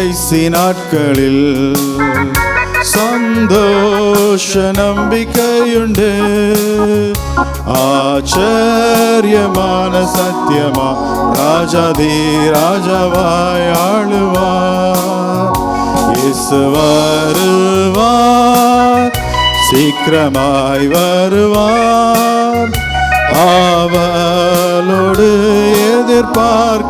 கடைசி நாட்களில் சந்தோஷ நம்பிக்கையுண்டு. ஆச்சரியமான சத்தியமா ராஜாதி ராஜாவாய் ஆளுவார். இயேசு வருவார், சீக்கிரமாய் வருவார். ஆவலோடு எதிர்பார்க்கிறோம்.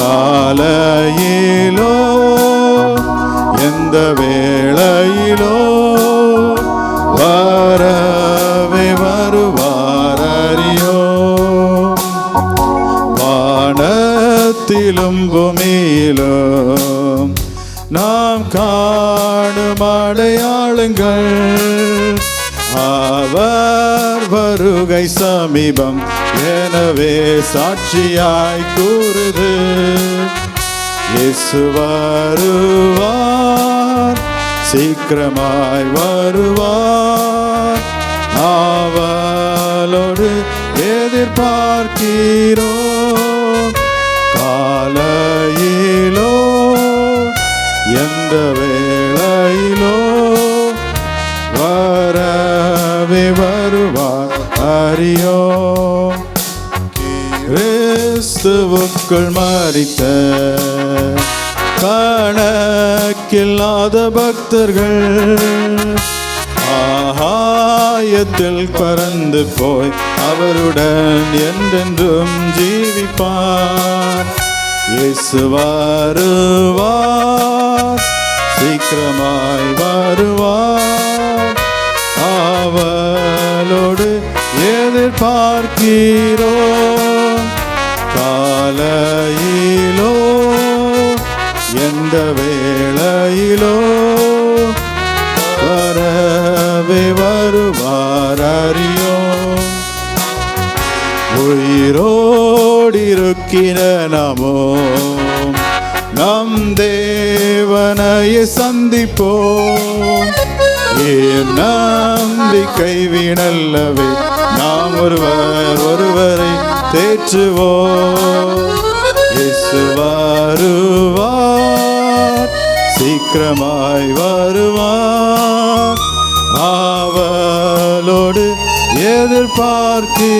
காலையிலோ எந்த வேளையிலோ வரவே வருவார் அறியோ. வானத்திலும் பூமியிலும் நாம் காணும் அடையாளங்கள் அவர் வருகை சமீபம் எனவே சாட்சியாய் கூறுது. இயேசு வருவார், சீக்கிரமாய் வருவார். ஆவலோடு எதிர்பார்க்கிறோம். காலையிலோ எந்த வேளையிலோ வரவே வருவார் அறியோம். கிறிஸ்துவுக்குள் மரித்த கணக்கில்லாத பக்தர்கள் ஆகாயத்தில் பறந்து போய் அவருடன் என்றென்றும் ஜீவிப்பார். இயேசு வருவார், சீக்கிரமாய் வருவார். ஆவலோடு எதிர்பார்க்கிறோம். காலையிலோ எந்த வேளையிலோ வரவே வருவார் அறியோம். உயிரோடிருக்கிற நாமோ நம் தேவனையை சந்திப்போம். ஏன் நம்பிக்கை வீணல்லவே நாம் ஒருவரை தேற்றுவோம். இயேசு வருவார், சீக்கிரமாய் வருவார். ஆவலோடு எதிர்பார்க்கிறோம்.